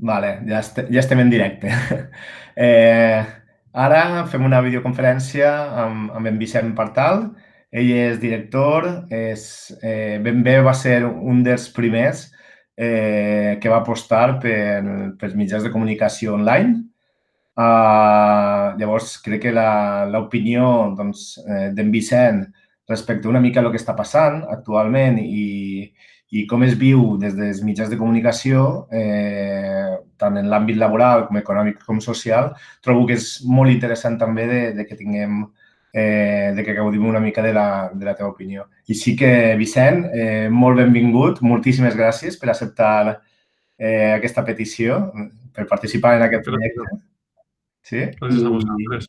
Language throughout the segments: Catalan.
Vale, ja estem en directe. Eh, Ara fem una videoconferència amb en Vicent Partal. Ell és director, ben bé va ser un dels primers que va apostar pels mitjans de comunicació online. Llavors, crec que l'opinió d'en Vicent respecte una mica a el que està passant actualment i com es viu des dels mitjans de comunicació, tant en l'àmbit laboral com econòmic com social, trobo que és molt interessant també de que tinguem, de que gaudim una mica de la teva opinió. I sí que, Vicent, molt benvingut, moltíssimes gràcies per acceptar aquesta petició, per participar en aquest projecte. Sí? Gràcies a vosaltres.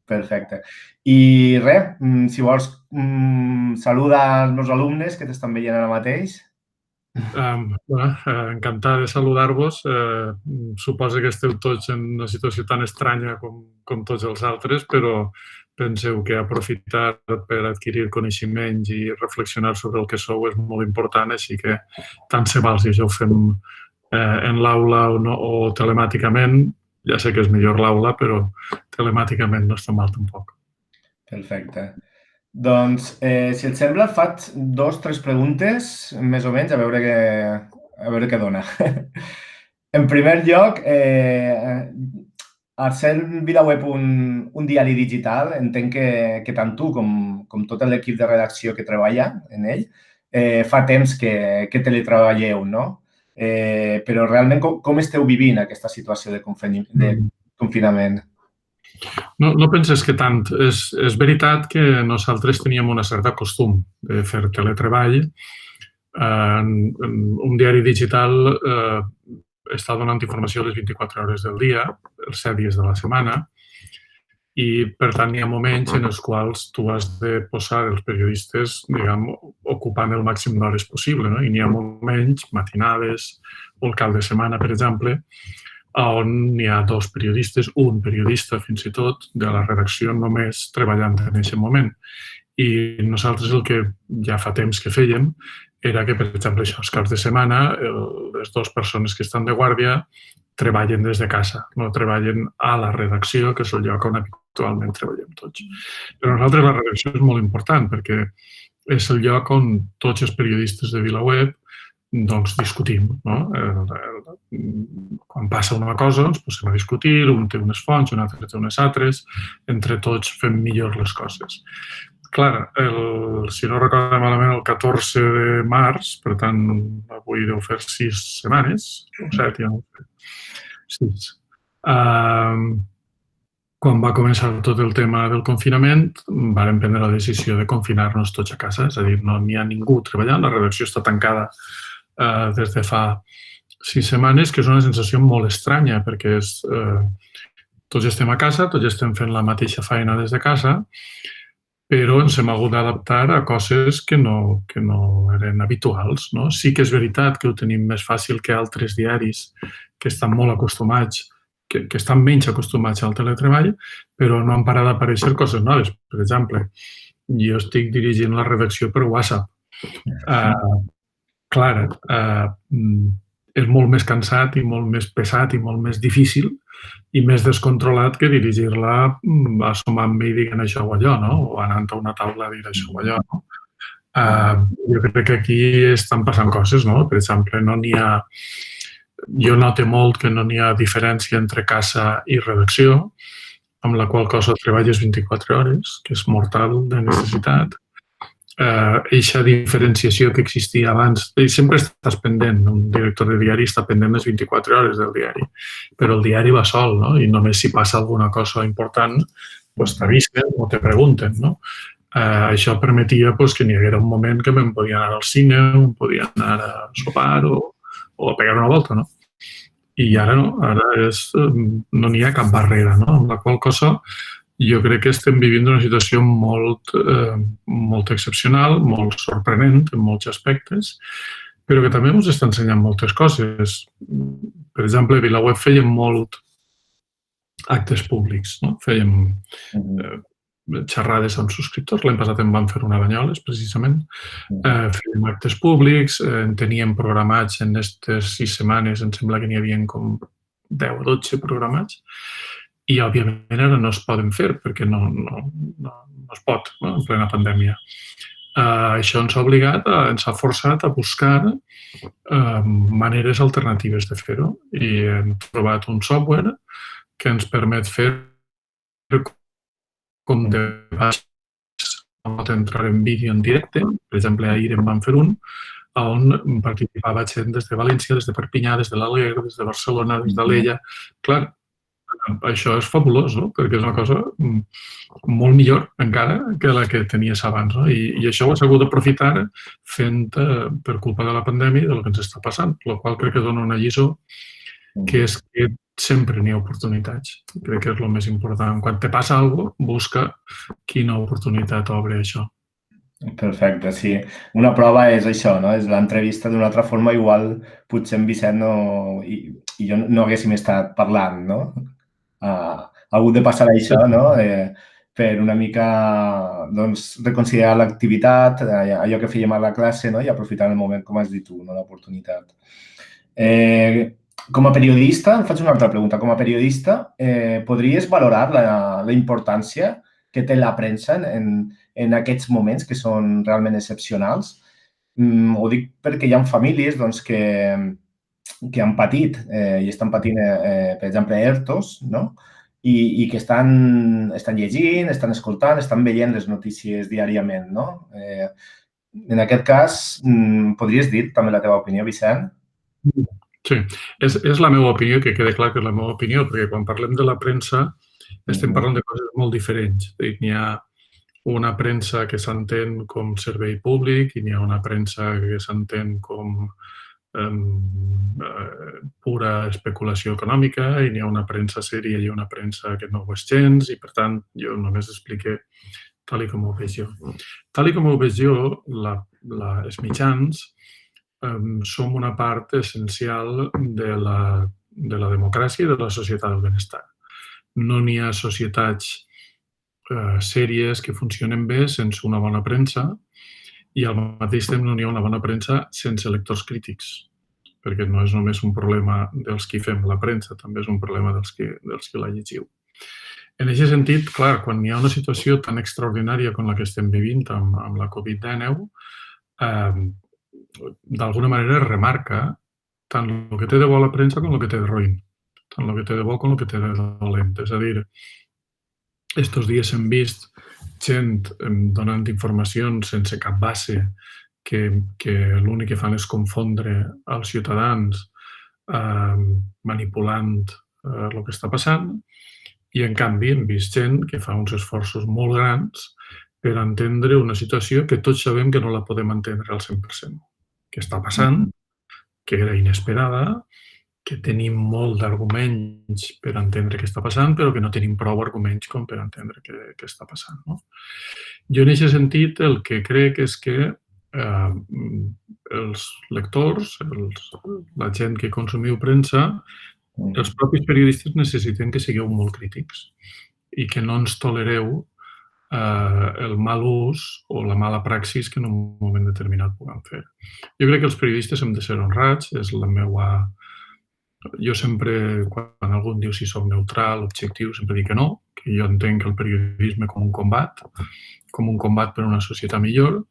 Perfecte. I res, si vols, saluda els meus alumnes que t'estan veient ara mateix. Encantat de saludar-vos. Suposo que esteu tots en una situació tan estranya com tots els altres, però penseu que aprofitar per adquirir coneixements i reflexionar sobre el que sou és molt important, així que tant se val si això ho fem en l'aula o telemàticament. Ja sé que és millor l'aula, però telemàticament no està mal tampoc. Perfecte. Doncs, si et sembla, faig 2 o 3 preguntes, més o menys, a veure què dona. En primer lloc, al ser VilaWeb un diari digital, entenc que tant tu com tot l'equip de redacció que treballa en ell, fa temps que teletreballeu, no? Però realment com esteu vivint aquesta situació de confinament? No penses que tant. És veritat que nosaltres teníem una certa costum de fer teletreball. Un diari digital està donant informació les 24 hores del dia, els 7 dies de la setmana, i, per tant, hi ha moments en els quals tu has de posar els periodistes, diguem, ocupant el màxim d'hores possible, no? I n'hi ha moments, matinades o el cap de setmana, per exemple, on hi ha 2 periodistes, un periodista fins i tot, de la redacció només treballant en aquest moment. I nosaltres el que ja fa temps que fèiem era que, per exemple, els caps de setmana, les 2 persones que estan de guàrdia treballen des de casa, no treballen a la redacció, que és el lloc on habitualment treballem tots. Per nosaltres la redacció és molt important perquè és el lloc on tots els periodistes de VilaWeb discutim. Quan passa una cosa ens posem a discutir, un té unes fonts, un altre té unes altres, entre tots fem millor les coses. Clar, si no recordo malament, el 14 de març, per tant, avui deu fer 6 setmanes, o 7, ja no sé, 6. Quan va començar tot el tema del confinament, vàrem prendre la decisió de confinar-nos tots a casa, és a dir, no n'hi ha ningú treballant, la redacció està tancada des de fa 6 setmanes, que és una sensació molt estranya, perquè tots estem a casa, tots estem fent la mateixa feina des de casa, però ens hem hagut d'adaptar a coses que no eren habituals. Sí que és veritat que ho tenim més fàcil que altres diaris que estan molt acostumats, que estan menys acostumats al teletreball, però no han parat d'aparèixer coses noves. Per exemple, jo estic dirigint la redacció per WhatsApp. Clar, és molt més cansat i molt més pesat i molt més difícil i més descontrolat que dirigir-la assumant-me i dient això o allò, o anant a una taula a dir això o allò. Jo crec que aquí estan passant coses, per exemple, jo noto molt que no n'hi ha diferència entre casa i redacció, amb la qual cosa treballes 24 hores, que és mortal de necessitat. Eixa diferenciació que existia abans, sempre estàs pendent, un director de diari està pendent les 24 hores del diari, però el diari va sol, i només si passa alguna cosa important t'avisen o te pregunten. Això permetia que n'hi haguera un moment que me'n podia anar al cine, em podia anar a sopar o a pegar una volta, I ara no, no n'hi ha cap barrera, amb la qual cosa jo crec que estem vivint una situació molt excepcional, molt sorprenent en molts aspectes, però que també ens està ensenyant moltes coses. Per exemple, a VilaWeb fèiem molt actes públics, fèiem xerrades amb subscriptors. L'any passat en vam fer una a Banyoles, precisament. Fèiem actes públics, en teníem programats en aquestes 6 setmanes, em sembla que n'hi havia com 10 o 12 programats, i òbviament ara no es poden fer perquè no es pot, en plena pandèmia. Això ens ha obligat, ens ha forçat a buscar maneres alternatives de fer-ho, i hem trobat un software que ens permet fer com de baix, pot entrar en vídeo en directe. Per exemple, ahir en vam fer un on participava gent des de València, des de Perpinyà, des de l'Alguer, des de Barcelona, des d'Alella. Clar, això és fabulós, no? Perquè és una cosa molt millor encara que la que tenies abans, no? I això ho has hagut d'aprofitar fent per culpa de la pandèmia i del que ens està passant, la qual crec que dona una lliçó, que és que sempre n'hi ha oportunitats. Crec que és el més important. Quan te passa alguna cosa, busca quina oportunitat obre això. Perfecte, sí. Una prova és això, no? És l'entrevista d'una altra forma, igual potser en Vicent i jo no haguéssim estat parlant, no? Ha hagut de passar això, no? Per una mica, doncs, reconsiderar l'activitat, allò que fèiem a la classe, no? I aprofitar el moment, com has dit tu, no? L'oportunitat. Com a periodista, em faig una altra pregunta. Com a periodista, podries valorar la importància que té la premsa en aquests moments que són realment excepcionals? Ho dic perquè hi ha famílies doncs, que han patit i estan patint, per exemple, ERTOs, no? I que estan llegint, estan escoltant, estan veient les notícies diàriament, no? En aquest cas, podries dir també la teva opinió, Vicent? Sí, és la meva opinió, que queda clar que és la meva opinió, perquè quan parlem de la premsa estem parlant de coses molt diferents. N'hi ha una premsa que s'entén com servei públic i n'hi ha una premsa que s'entén com pura especulació econòmica i n'hi ha una premsa sèria i una premsa que no ho és gens i, per tant, jo només expliqué tal com ho veig jo. Tal com ho veig jo, els mitjans som una part essencial de la democràcia i de la societat del benestar. No n'hi ha societats sèries que funcionen bé sense una bona premsa i al mateix temps no n'hi ha una bona premsa sense lectors crítics, perquè no és només un problema dels qui fem la premsa, també és un problema dels qui la llegiu. En aquest sentit, clar, quan hi ha una situació tan extraordinària com la que estem vivint amb la Covid-19, d'alguna manera remarca tant el que té de bo la premsa com el que té de roïn, tant el que té de bo com el que té de dolent. És a dir, estos dies hem vist gent donant informacions sense cap base que l'únic que fan és confondre els ciutadans manipulant el que està passant i, en canvi, hem vist gent que fa uns esforços molt grans per entendre una situació que tots sabem que no la podem entendre al 100%, que està passant, que era inesperada, que tenim molt d'arguments per entendre què està passant, però que no tenim prou arguments com per entendre què està passant. Jo, en aquest sentit, el que crec és que els lectors, la gent que consumiu premsa, els propis periodistes necessiten que sigueu molt crítics i que no ens tolereu el mal ús o la mala praxis que en un moment determinat puguem fer. Jo crec que els periodistes hem de ser honrats, és la meva... Jo sempre, quan algú em diu si soc neutral, objectiu, sempre dic que no, que jo entenc el periodisme com un combat per una societat millor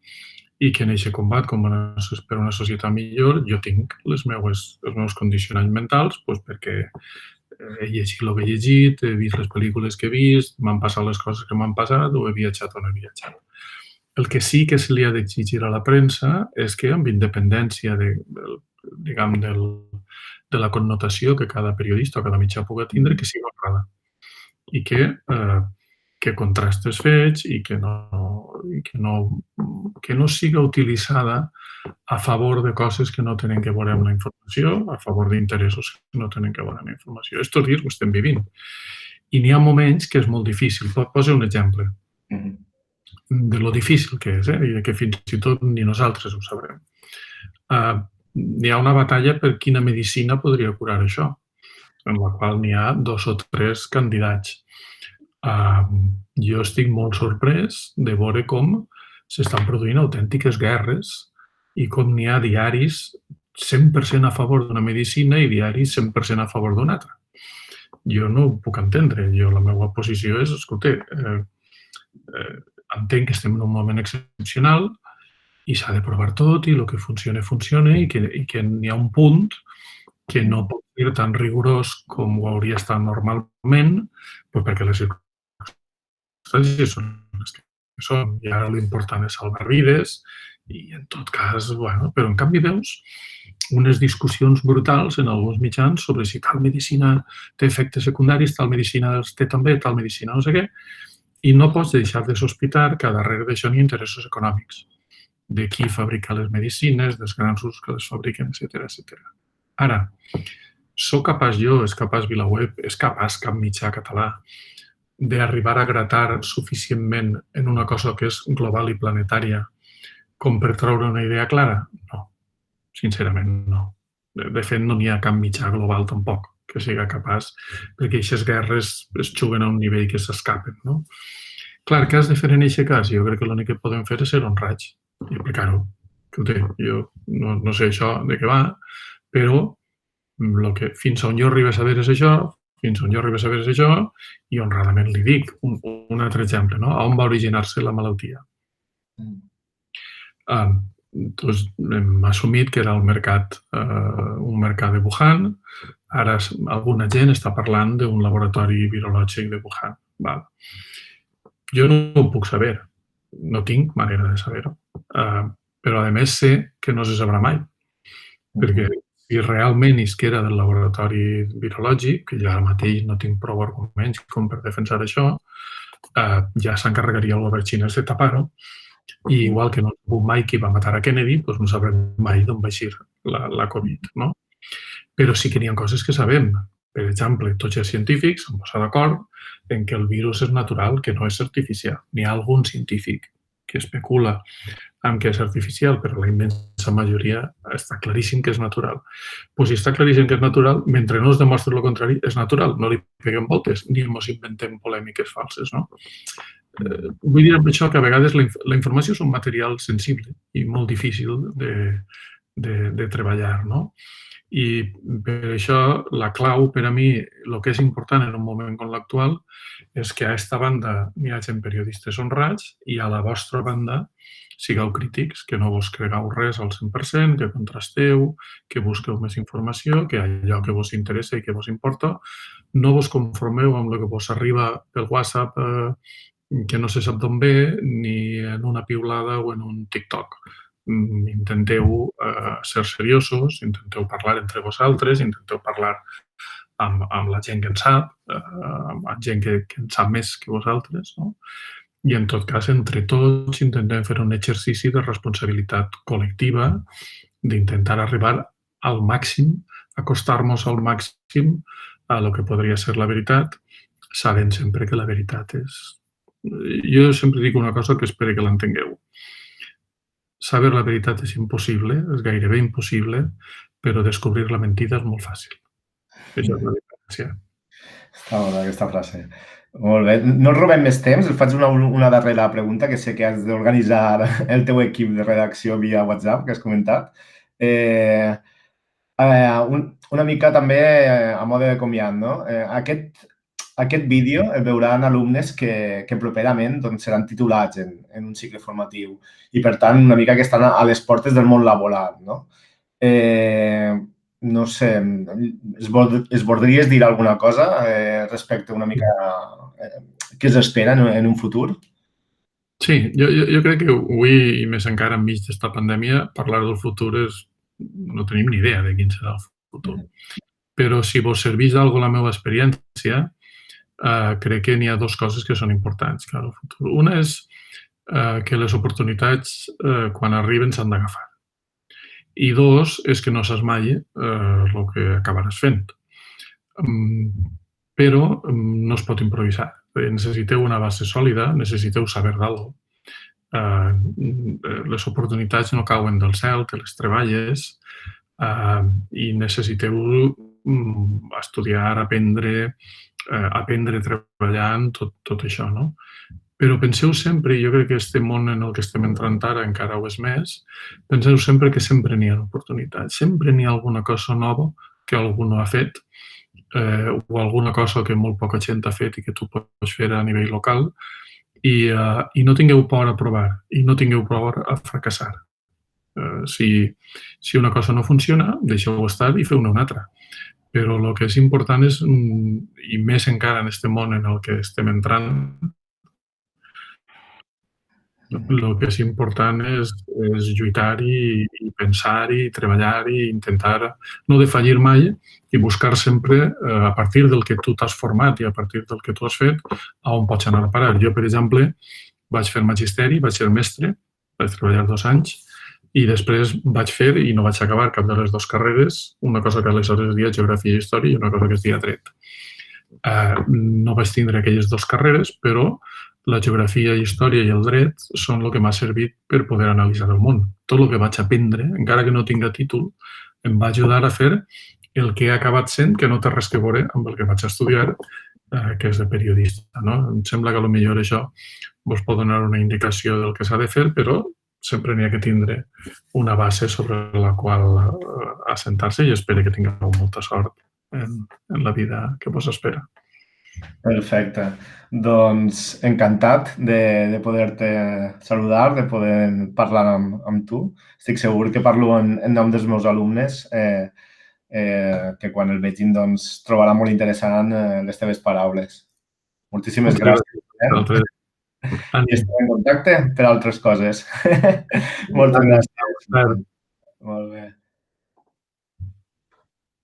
i que en aquest combat per una societat millor jo tinc els meus condicionants mentals perquè he llegit el que he llegit, he vist les pel·lícules que he vist, m'han passat les coses que m'han passat o he viatjat o no he viatjat. El que sí que se li ha d'exigir a la premsa és que, amb independència de la connotació que cada periodista o cada mitjà pugui tindre, que sigui honrada i que contrasti els fets i que no siga utilitzada a favor de coses que no tenen que veure amb la informació, a favor d'interessos que no tenen que veure amb la informació. Estos dies ho estem vivint. I n'hi ha moments que és molt difícil. Poso un exemple de lo difícil que és, i que fins i tot ni nosaltres ho sabrem. N'hi ha una batalla per quina medicina podria curar això, en la qual n'hi ha 2 o 3 candidats. Jo estic molt sorprès de veure com s'estan produint autèntiques guerres i com n'hi ha diaris 100% a favor d'una medicina i diaris 100% a favor d'una altra. Jo no ho puc entendre. La meva posició és, escolta, entenc que estem en un moment excepcional i s'ha de provar tot i el que funciona, funciona i que n'hi ha un punt que no pot ser tan rigorós com ho hauria estat normalment, perquè les circumstàncies són les que són i ara l'important és salvar vides i en tot cas, bueno, però en canvi veus unes discussions brutals en alguns mitjans sobre si tal medicina té efectes secundaris, tal medicina els té també, tal medicina no sé què, i no pots deixar de sospitar que darrere d'això n'hi ha interessos econòmics, de qui fabrica les medicines, dels grans grups que les fabriquen, etc. Ara, soc capaç jo, és capaç VilaWeb, és capaç cap mitjà català d'arribar a gratar suficientment en una cosa que és global i planetària com per treure una idea clara? No. Sincerament, no. De fet, no n'hi ha cap mitjà global tampoc que sigui capaç, perquè aquestes guerres es juguen a un nivell que s'escapen, no? Clar, què has de fer en aquest cas? Jo crec que l'únic que podem fer és ser honrats i aplicar-ho. Jo no sé això de què va, però fins on jo arribo a saber és això, i honradament li dic. Un altre exemple, no? On va originar-se la malaltia? Doncs hem assumit que era un mercat de Wuhan. Ara alguna gent està parlant d'un laboratori virològic de Wuhan. Jo no ho puc saber, no tinc manera de saber-ho, però a més sé que no se sabrà mai, perquè si realment és que era del laboratori virològic, que jo ara mateix no tinc prou arguments com per defensar això, ja s'encarregaria el govern xinès de tapar-ho. I igual que no sabem mai qui va matar a Kennedy, doncs no sabrem mai d'on va eixir la Covid, no? Però sí que n'hi ha coses que sabem. Per exemple, tots els científics s'han posat d'acord en que el virus és natural, que no és artificial. N'hi ha algun científic que especula amb que és artificial, però la immensa majoria està claríssim que és natural. Doncs si està claríssim que és natural, mentre no es demostri el contrari, és natural. No li peguem voltes ni ens inventem polèmiques falses, no? Vull dir amb això que a vegades la informació és un material sensible i molt difícil de treballar, no? I per això la clau per a mi, el que és important en un moment com l'actual, és que a aquesta banda n'hi hagi periodistes honrats i a la vostra banda sigueu crítics, que no vos cregueu res al 100%, que contrasteu, que busqueu més informació, que allò que vos interessa i que vos importa, no vos conformeu amb el que vos arriba pel WhatsApp que no se sap d'on ve, ni en una piulada o en un TikTok. Intenteu ser seriosos, intenteu parlar entre vosaltres, intenteu parlar amb la gent que en sap, amb la gent que en sap més que vosaltres, no? I en tot cas, entre tots, intentem fer un exercici de responsabilitat col·lectiva, d'intentar arribar al màxim, acostar-nos al màxim a lo que podria ser la veritat, sabent sempre que la veritat és... Jo sempre dic una cosa que espero que l'entengueu. Saber la veritat és impossible, és gairebé impossible, però descobrir la mentida és molt fàcil. Això és la diferència. Està bona aquesta frase. Molt bé. No et robem més temps, et faig una darrera pregunta, que sé que has d'organitzar el teu equip de redacció via WhatsApp, que has comentat. Una mica també a mode de comiat, no? Aquest vídeo el veuran alumnes que properament seran titulats en un cicle formatiu i, per tant, una mica que estan a les portes del món laboral, no? No sé, es voldries dir alguna cosa respecte una mica què es espera en un futur? Sí, jo crec que avui, i més encara enmig d'esta pandèmia, parlar del futur és... no tenim ni idea de quin serà el futur. Però si vos serveix d'alguna la meva experiència, crec que n'hi ha dues coses que són importants al futur. Una és que les oportunitats, quan arriben, s'han d'agafar. I dos, és que no saps mai el que acabaràs fent. Però no es pot improvisar. Necessiteu una base sòlida, necessiteu saber d'algo. Les oportunitats no cauen del cel, te les treballes i necessiteu estudiar, aprendre, aprendre treballant, tot això, no? Però penseu sempre, i jo crec que aquest món en el que estem entrant ara encara ho és més, penseu sempre que sempre n'hi ha oportunitats, sempre n'hi ha alguna cosa nova que algú no ha fet, o alguna cosa que molt poca gent ha fet i que tu pots fer a nivell local, i no tingueu por a provar, i no tingueu por a fracassar. Si una cosa no funciona, deixeu estar i feu-ne una altra. Però el que és important és, i més encara en aquest món en el que estem entrant, el que és important és lluitar i pensar i treballar i intentar no defallir mai i buscar sempre, a partir del que tu t'has format i a partir del que tu has fet, a on pots anar a parar. Jo, per exemple, vaig fer magisteri, vaig ser mestre, vaig treballar 2 anys i després vaig fer, i no vaig acabar cap de les 2 carreres, una cosa que aleshores es deia Geografia i Història i una cosa que es deia Dret. No vaig tindre aquelles 2 carreres, però la geografia i història i el dret són el que m'ha servit per poder analitzar el món. Tot el que vaig aprendre, encara que no tinga títol, em va ajudar a fer el que he acabat sent, que no té res a veure amb el que vaig estudiar, que és de periodista. No? Em sembla que potser això vos pot donar una indicació del que s'ha de fer, però sempre n'hi ha que tindre una base sobre la qual assentar-se i espero que tingueu molta sort en la vida que vos espera. Perfecte. Doncs encantat de poder-te saludar, de poder parlar amb tu. Estic segur que parlo en nom dels meus alumnes, que quan el vegin doncs, trobarà molt interessant les teves paraules. Moltíssimes gràcies. I estem en contacte per altres coses. Moltes gràcies. Molt bé.